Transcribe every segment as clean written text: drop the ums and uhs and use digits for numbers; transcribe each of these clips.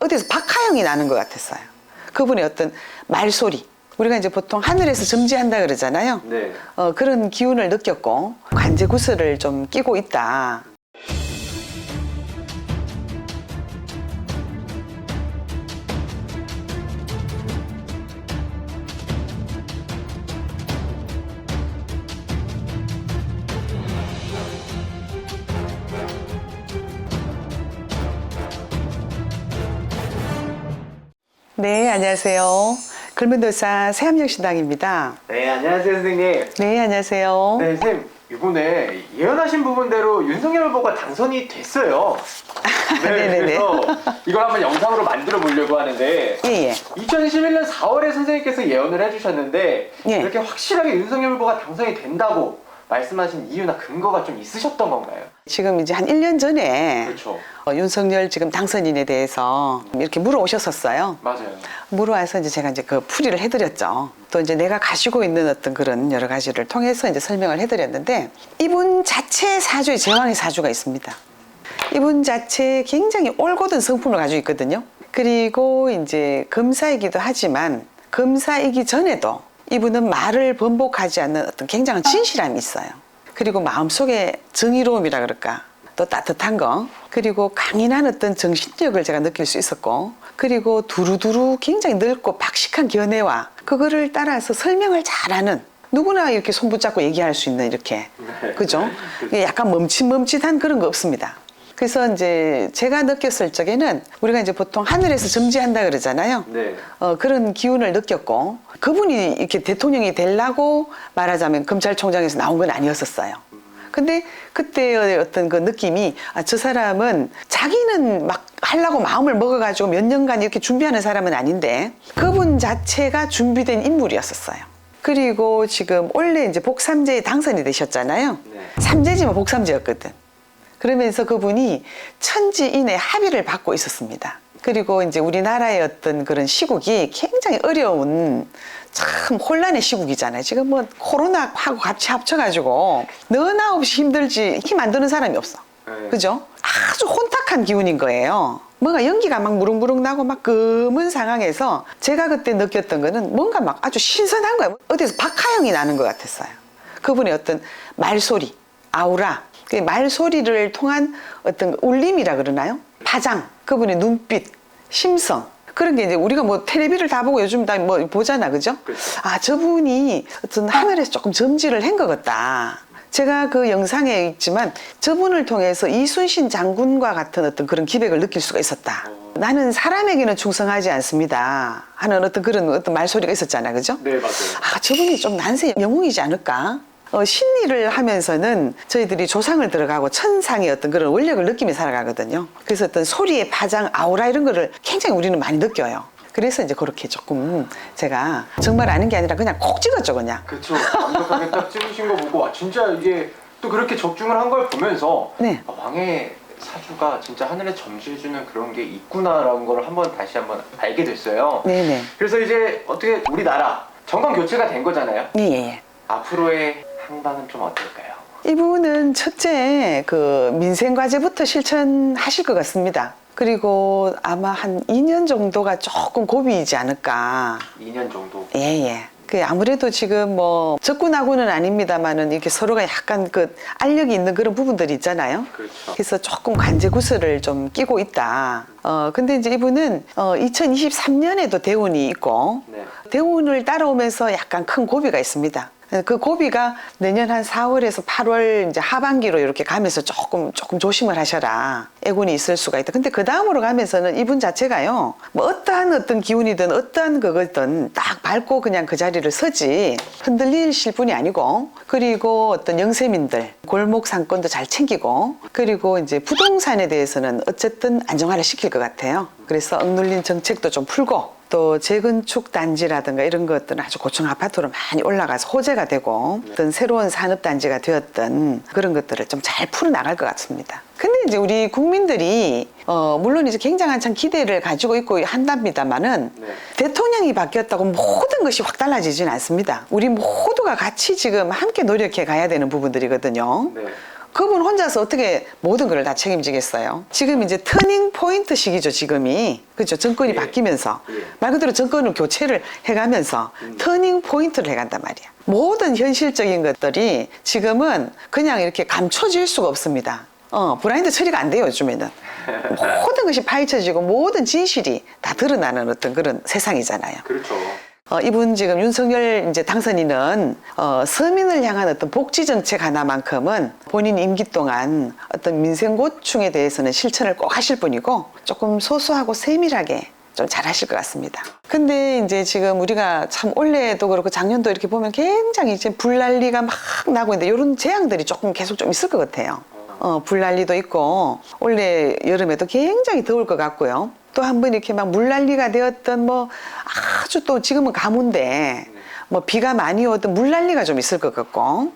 어디서 박하영이 나는 것 같았어요. 그분의 어떤 말소리. 우리가 이제 보통 하늘에서 점지한다 그러잖아요. 네. 그런 기운을 느꼈고 관제 구슬을 좀 끼고 있다. 네, 안녕하세요. 글문도사 새암역신당입니다. 네, 안녕하세요, 선생님. 네, 안녕하세요. 네, 선생님. 이번에 예언하신 부분대로 윤석열 후보가 당선이 됐어요. 네, 네네네. 그래서 이걸 한번 영상으로 만들어 보려고 하는데 예. 2021년 4월에 선생님께서 예언을 해주셨는데 예. 이렇게 확실하게 윤석열 후보가 당선이 된다고 말씀하신 이유나 근거가 좀 있으셨던 건가요? 지금 이제 한 1년 전에 그렇죠. 윤석열 지금 당선인에 대해서 이렇게 물어오셨었어요. 맞아요. 물어와서 이제 제가 이제 그 풀이를 해드렸죠. 또 이제 내가 가지고 있는 어떤 그런 여러 가지를 통해서 이제 설명을 해드렸는데 이분 자체 사주에 제왕의 사주가 있습니다. 이분 자체에 굉장히 올곧은 성품을 가지고 있거든요. 그리고 이제 검사이기도 하지만 검사이기 전에도 이분은 말을 번복하지 않는 어떤 굉장한 진실함이 있어요. 그리고 마음속에 정의로움이라 그럴까 또 따뜻한 거 그리고 강인한 어떤 정신력을 제가 느낄 수 있었고 그리고 두루두루 굉장히 넓고 박식한 견해와 그거를 따라서 설명을 잘하는 누구나 이렇게 손 붙잡고 얘기할 수 있는 이렇게 네. 그죠? 약간 멈칫멈칫한 그런 거 없습니다. 그래서 이제 제가 느꼈을 적에는 우리가 이제 보통 하늘에서 점지한다 그러잖아요. 네. 그런 기운을 느꼈고 그분이 이렇게 대통령이 되려고 말하자면 검찰총장에서 나온 건 아니었었어요. 근데 그때의 어떤 그 느낌이 저 사람은 자기는 막 하려고 마음을 먹어가지고 몇 년간 이렇게 준비하는 사람은 아닌데 그분 자체가 준비된 인물이었었어요. 그리고 지금 원래 이제 복삼제에 당선이 되셨잖아요. 네. 삼제지만 복삼제였거든. 그러면서 그분이 천지인의 합의를 받고 있었습니다. 그리고 이제 우리나라의 어떤 그런 시국이 굉장히 어려운 참 혼란의 시국이잖아요. 지금 뭐 코로나하고 같이 합쳐가지고 너나 없이 힘들지 힘 안 드는 사람이 없어. 네. 그죠? 아주 혼탁한 기운인 거예요. 뭔가 연기가 막 무릉무릉 나고 막 검은 상황에서 제가 그때 느꼈던 거는 뭔가 막 아주 신선한 거예요. 어디서 박하영이 나는 것 같았어요. 그분의 어떤 말소리, 아우라, 그 말소리를 통한 어떤 울림이라 그러나요? 파장, 그분의 눈빛, 심성 그런 게 이제 우리가 뭐 텔레비를 다 보고 요즘 다 뭐 보잖아, 그죠? 그렇죠. 아, 저분이 어떤 하늘에서 조금 점지를 한 것 같다. 제가 그 영상에 있지만 저분을 통해서 이순신 장군과 같은 어떤 그런 기백을 느낄 수가 있었다. 나는 사람에게는 충성하지 않습니다 하는 어떤 그런 어떤 말소리가 있었잖아, 그죠? 네, 맞아요. 아, 저분이 좀 난세 영웅이지 않을까? 신리를 하면서는 저희들이 조상을 들어가고 천상의 어떤 그런 원력을 느끼며 살아가거든요. 그래서 어떤 소리의 파장, 아우라 이런 거를 굉장히 우리는 많이 느껴요. 그래서 이제 그렇게 조금 제가 정말 아는 게 아니라 그냥 콕 찍었죠, 그냥. 그렇죠. 완벽하게 딱 찍으신 거 보고 와, 진짜 이게 또 그렇게 적중을 한 걸 보면서 네. 왕의 사주가 진짜 하늘에 점지해주는 그런 게 있구나라는 걸 다시 한번 알게 됐어요. 네네. 그래서 이제 어떻게 우리나라 정권 교체가 된 거잖아요. 예. 앞으로의 향방은 좀 어떨까요? 이분은 첫째 그 민생 과제부터 실천하실 것 같습니다. 그리고 아마 한 2년 정도가 조금 고비이지 않을까. 2년 정도. 예. 그 아무래도 지금 뭐 적군하고는 아닙니다만은 이렇게 서로가 약간 그 알력이 있는 그런 부분들이 있잖아요. 그렇죠. 그래서 조금 관제 구슬을 좀 끼고 있다. 근데 이제 이분은 2023년에도 대운이 있고 네. 대운을 따라오면서 약간 큰 고비가 있습니다. 그 고비가 내년 한 4월에서 8월 이제 하반기로 이렇게 가면서 조금 조심을 하셔라. 애군이 있을 수가 있다. 근데 그 다음으로 가면서는 이분 자체가요, 뭐 어떤 기운이든 어떠한 그거든 딱 밟고 그냥 그 자리를 서지 흔들리실 분이 아니고, 그리고 어떤 영세민들 골목 상권도 잘 챙기고, 그리고 이제 부동산에 대해서는 어쨌든 안정화를 시킬 것 같아요. 그래서 억눌린 정책도 좀 풀고, 또 재건축 단지라든가 이런 것들은 아주 고층 아파트로 많이 올라가서 호재가 되고 어떤 새로운 산업단지가 되었던 그런 것들을 좀 잘 풀어나갈 것 같습니다. 근데 이제 우리 국민들이 물론 이제 굉장한 참 기대를 가지고 있고 한답니다만은 네. 대통령이 바뀌었다고 모든 것이 확 달라지진 않습니다. 우리 모두가 같이 지금 함께 노력해 가야 되는 부분들이거든요. 네. 그분 혼자서 어떻게 모든 걸 다 책임지겠어요? 지금 이제 터닝 포인트 시기죠, 지금이. 그렇죠. 정권이 예. 바뀌면서. 예. 말 그대로 정권을 교체를 해가면서 터닝 포인트를 해간단 말이야. 모든 현실적인 것들이 지금은 그냥 이렇게 감춰질 수가 없습니다. 브라인드 처리가 안 돼요, 요즘에는. 모든 것이 파헤쳐지고 모든 진실이 다 드러나는 어떤 그런 세상이잖아요. 그렇죠. 이분 지금 윤석열 이제 당선인은 서민을 향한 어떤 복지 정책 하나만큼은 본인 임기 동안 어떤 민생 고충에 대해서는 실천을 꼭 하실 분이고 조금 소소하고 세밀하게 좀 잘하실 것 같습니다. 근데 이제 지금 우리가 참 올해도 그렇고 작년도 이렇게 보면 굉장히 이제 불난리가 막 나고 있는데 이런 재앙들이 조금 계속 좀 있을 것 같아요. 불난리도 있고 올해 여름에도 굉장히 더울 것 같고요. 또 한 번 이렇게 막 물난리가 되었던 뭐 아주 또 지금은 가뭄인데 뭐 비가 많이 오던 물난리가 좀 있을 것 같고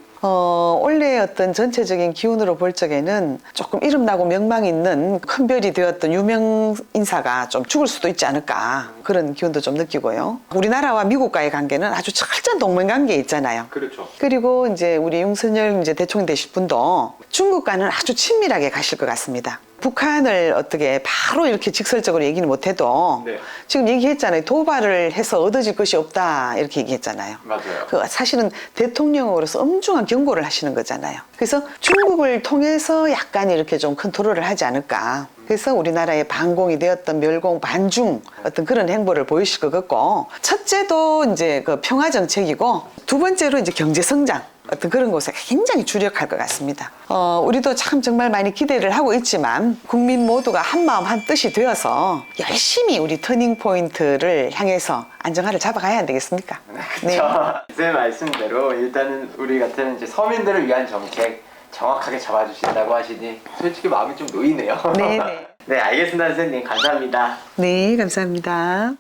올해 어떤 전체적인 기운으로 볼 적에는 조금 이름나고 명망 있는 큰 별이 되었던 유명 인사가 좀 죽을 수도 있지 않을까 그런 기운도 좀 느끼고요. 우리나라와 미국과의 관계는 아주 철저한 동맹 관계에 있잖아요. 그렇죠. 그리고 이제 우리 윤석열 이제 대통령 되실 분도 중국과는 아주 친밀하게 가실 것 같습니다. 북한을 어떻게 바로 이렇게 직설적으로 얘기는 못해도 네. 지금 얘기했잖아요. 도발을 해서 얻어질 것이 없다 이렇게 얘기했잖아요. 맞아요. 그 사실은 대통령으로서 엄중한 경고를 하시는 거잖아요. 그래서 중국을 통해서 약간 이렇게 좀 컨트롤을 하지 않을까. 그래서 우리나라의 반공이 되었던 멸공 반중 어떤 그런 행보를 보이실 것 같고 첫째도 이제 그 평화 정책이고 두 번째로 이제 경제 성장. 어떤 그런 곳에 굉장히 주력할 것 같습니다. 우리도 참 정말 많이 기대를 하고 있지만 국민 모두가 한마음 한뜻이 되어서 열심히 우리 터닝 포인트를 향해서 안정화를 잡아가야 안 되겠습니까? 그렇죠. 선생님 말씀대로 일단은 우리 같은 이제 서민들을 위한 정책 정확하게 잡아주신다고 하시니 솔직히 마음이 좀 놓이네요. 네네. 네, 알겠습니다, 선생님. 감사합니다. 네, 감사합니다.